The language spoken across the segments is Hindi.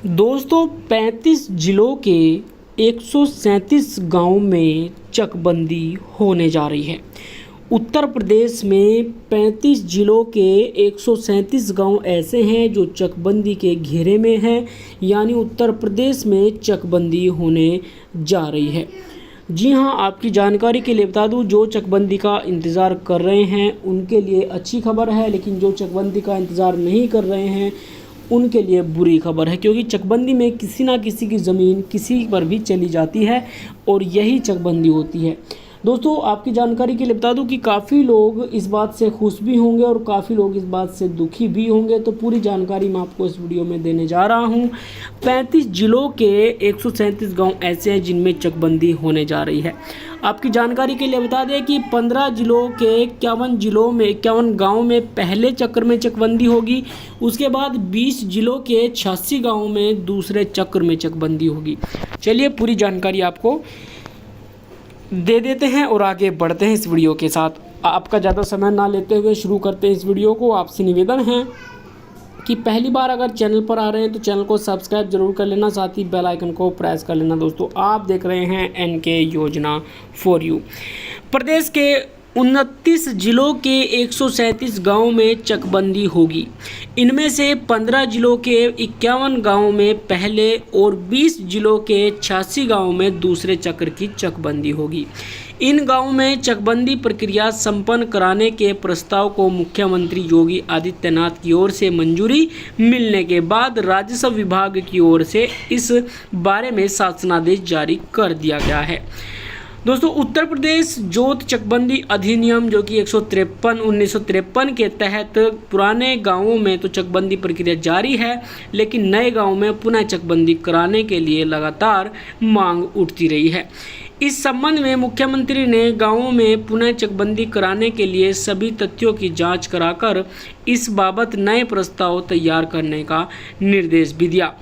दोस्तों 35 जिलों के 137 गांव में चकबंदी होने जा रही है। उत्तर प्रदेश में 35 जिलों के 137 गांव ऐसे हैं जो चकबंदी के घेरे में हैं, यानी उत्तर प्रदेश में चकबंदी होने जा रही है। जी हाँ, आपकी जानकारी के लिए बता दूं, जो चकबंदी का इंतज़ार कर रहे हैं उनके लिए अच्छी खबर है, लेकिन जो चकबंदी का इंतज़ार नहीं कर रहे हैं उनके लिए बुरी खबर है, क्योंकि चकबंदी में किसी ना किसी की ज़मीन किसी पर भी चली जाती है और यही चकबंदी होती है। दोस्तों आपकी जानकारी के लिए बता दूं कि काफ़ी लोग इस बात से खुश भी होंगे और काफ़ी लोग इस बात से दुखी भी होंगे, तो पूरी जानकारी मैं आपको इस वीडियो में देने जा रहा हूं। 35 जिलों के 137 गांव ऐसे हैं जिनमें चकबंदी होने जा रही है। आपकी जानकारी के लिए बता दें कि 15 जिलों के 51 गाँव में पहले चक्र में चकबंदी होगी। उसके बाद 20 जिलों के 86 गाँव में दूसरे चक्र में चकबंदी होगी। चलिए पूरी जानकारी आपको दे देते हैं और आगे बढ़ते हैं इस वीडियो के साथ। आपका ज़्यादा समय ना लेते हुए शुरू करते हैं इस वीडियो को। आपसे निवेदन है कि पहली बार अगर चैनल पर आ रहे हैं तो चैनल को सब्सक्राइब जरूर कर लेना, साथ ही बेल आइकन को प्रेस कर लेना। दोस्तों आप देख रहे हैं एनके योजना फॉर यू। प्रदेश के 29 जिलों के 137 गाँव में चकबंदी होगी। इनमें से 15 जिलों के 51 गाँव में पहले और 20 जिलों के 86 गाँव में दूसरे चक्र की चकबंदी होगी। इन गाँवों में चकबंदी प्रक्रिया संपन्न कराने के प्रस्ताव को मुख्यमंत्री योगी आदित्यनाथ की ओर से मंजूरी मिलने के बाद राजस्व विभाग की ओर से इस बारे में शासनादेश जारी कर दिया गया है। दोस्तों उत्तर प्रदेश जोत चकबंदी अधिनियम जो कि 1953 के तहत पुराने गांवों में तो चकबंदी प्रक्रिया जारी है, लेकिन नए गांवों में पुनः चकबंदी कराने के लिए लगातार मांग उठती रही है। इस संबंध में मुख्यमंत्री ने गांवों में पुनः चकबंदी कराने के लिए सभी तथ्यों की जांच कराकर इस बाबत नए प्रस्ताव तैयार करने का निर्देश भी दिया।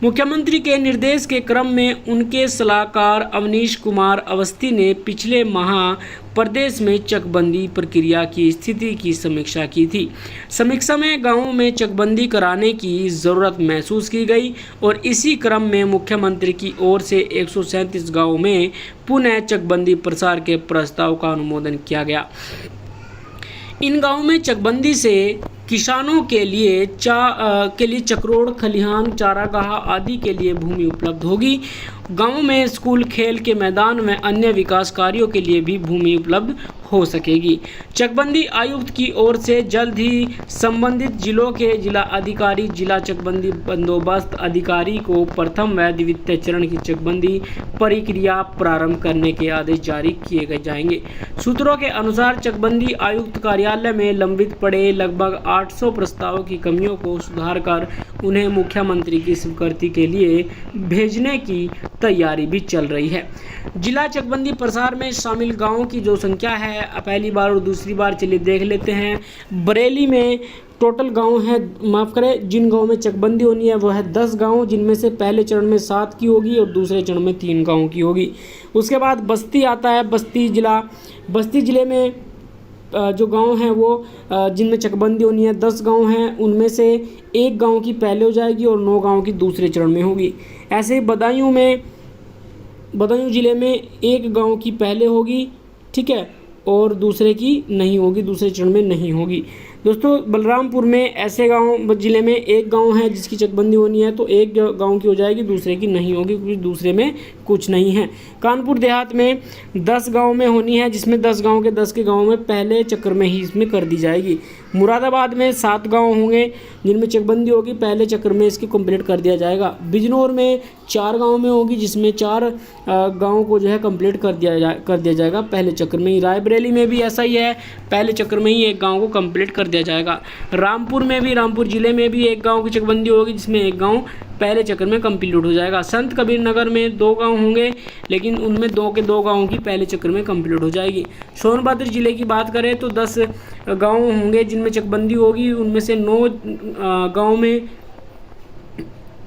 मुख्यमंत्री के निर्देश के क्रम में उनके सलाहकार अवनीश कुमार अवस्थी ने पिछले माह प्रदेश में चकबंदी प्रक्रिया की स्थिति की समीक्षा की थी। समीक्षा में गांवों में चकबंदी कराने की ज़रूरत महसूस की गई और इसी क्रम में मुख्यमंत्री की ओर से 137 गांवों में पुनः चकबंदी प्रसार के प्रस्ताव का अनुमोदन किया गया। इन गांवों में चकबंदी से किसानों के लिए चकरोड़, खलिहान, चारागाह आदि के लिए भूमि उपलब्ध होगी। गांव में स्कूल, खेल के मैदान व अन्य विकास कार्यों के लिए भी भूमि उपलब्ध हो सकेगी। चकबंदी आयुक्त की ओर से जल्द ही संबंधित जिलों के जिला अधिकारी, जिला चकबंदी बंदोबस्त अधिकारी को प्रथम व द्वितीय चरण की चकबंदी प्रक्रिया प्रारंभ करने के आदेश जारी किए जाएंगे। सूत्रों के अनुसार चकबंदी आयुक्त कार्यालय में लंबित पड़े लगभग 800 प्रस्तावों की कमियों को सुधार कर उन्हें मुख्यमंत्री की स्वीकृति के लिए भेजने की तैयारी भी चल रही है। जिला चकबंदी प्रसार में शामिल गांवों की जो संख्या है, पहली बार और दूसरी बार चलिए देख लेते हैं। बरेली में टोटल गांव है, माफ़ करें, जिन गांव में चकबंदी होनी है वो है 10 गांव, जिनमें से पहले चरण में 7 की होगी और दूसरे चरण में 3 गाँव की होगी। उसके बाद बस्ती आता है, बस्ती जिले में जो गांव हैं वो जिनमें चकबंदी होनी है 10 गांव हैं, उनमें से 1 गांव की पहले हो जाएगी और 9 गांव की दूसरे चरण में होगी। ऐसे ही बदायूं जिले में 1 गांव की पहले होगी, ठीक है, और दूसरे की नहीं होगी, दूसरे चरण में नहीं होगी। दोस्तों बलरामपुर में ऐसे गांव जिले में 1 गांव है जिसकी चकबंदी होनी है, तो 1 गांव की हो जाएगी, दूसरे की नहीं होगी क्योंकि दूसरे में कुछ नहीं है। कानपुर देहात में 10 गांव में होनी है, जिसमें 10 गांव के 10 के गांव में पहले चक्र में ही इसमें कर दी जाएगी। मुरादाबाद में 7 गांव होंगे जिनमें चकबंदी होगी, पहले चक्र में इसकी कंप्लीट कर दिया जाएगा। बिजनौर में 4 गाँव में होगी, जिसमें 4 गाँव को जो है कंप्लीट कर दिया जाएगा पहले चक्र में ही। रायबरेली में भी ऐसा ही है, पहले चक्र में ही 1 गाँव को कंप्लीट कर दिया जाएगा। रामपुर जिले में भी 1 गांव की चकबंदी होगी, जिसमें 1 गांव पहले चक्र में कंप्लीट हो जाएगा। संत कबीर नगर में 2 गांव होंगे, लेकिन उनमें 2 के 2 गांवों की पहले चक्र में कंप्लीट हो जाएगी। सोनभद्र जिले की बात करें तो 10 गांव होंगे जिनमें चकबंदी होगी, उनमें से 9 गांव में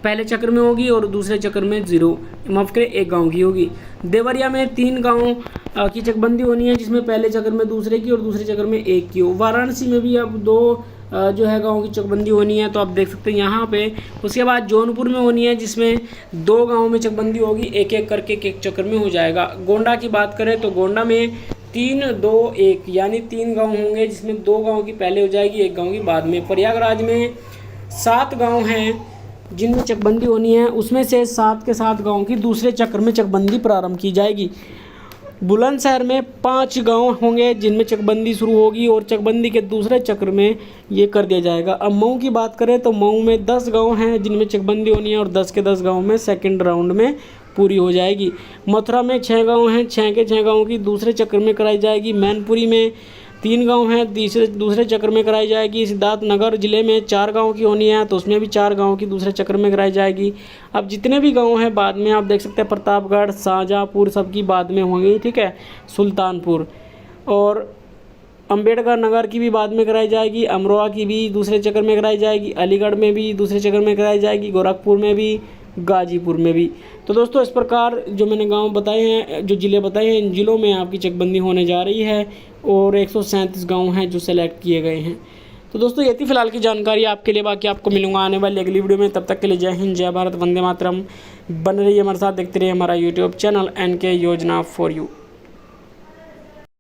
पहले चक्र में होगी और दूसरे चक्र में 1 गांव की होगी। देवरिया में 3 गांव की चकबंदी होनी है, जिसमें पहले चक्र में दूसरे की और दूसरे चक्र में 1 की हो। वाराणसी में भी अब 2 जो है गाँव की चकबंदी होनी है, तो आप देख सकते हैं यहाँ पे। उसके बाद जौनपुर में होनी है, जिसमें 2 गाँव में चकबंदी होगी, एक एक करके एक चक्कर में हो जाएगा। गोंडा की बात करें तो गोंडा में 3, 2, 1 यानी 3 गाँव होंगे, जिसमें 2 गाँव की पहले हो जाएगी, 1 गाँव की बाद में। प्रयागराज में 7 गाँव हैं जिनमें चकबंदी होनी है, उसमें से 7 के 7 गाँव की दूसरे चक्र में चकबंदी प्रारंभ की जाएगी। बुलंदशहर में 5 गांव होंगे जिनमें चकबंदी शुरू होगी और चकबंदी के दूसरे चक्र में ये कर दिया जाएगा। अब मऊ की बात करें तो मऊ में 10 गांव हैं जिनमें चकबंदी होनी है और 10 के 10 गांव में सेकंड राउंड में पूरी हो जाएगी। मथुरा में 6 गांव हैं, 6 के 6 गाँव की दूसरे चक्र में कराई जाएगी। मैनपुरी में 3 गांव हैं, दूसरे चक्र में कराई जाएगी। सिद्धार्थनगर जिले में 4 गांव की होनी है, तो उसमें भी 4 गांव की दूसरे चक्र में कराई जाएगी। अब जितने भी गांव हैं बाद में आप देख सकते हैं, प्रतापगढ़, शाहजहाँपुर सबकी बाद में होंगी, ठीक है, सुल्तानपुर और अंबेडकर नगर की भी बाद में कराई जाएगी। अमरोहा की भी दूसरे चक्र में कराई जाएगी। अलीगढ़ में भी दूसरे चक्र में कराई जाएगी। गोरखपुर में भी, गाजीपुर में भी। तो दोस्तों इस प्रकार जो मैंने गांव बताए हैं, जो ज़िले बताए हैं, इन ज़िलों में आपकी चकबंदी होने जा रही है और 137 गांव हैं जो सेलेक्ट किए गए हैं। तो दोस्तों ये थी फिलहाल की जानकारी आपके लिए। बाकी आपको मिलूंगा आने वाली अगली वीडियो में। तब तक के लिए जय हिंद, जय भारत, वंदे मातरम। बन रही हमारे साथ, देखते रहिए हमारा यूट्यूब चैनल NK योजना फॉर यू।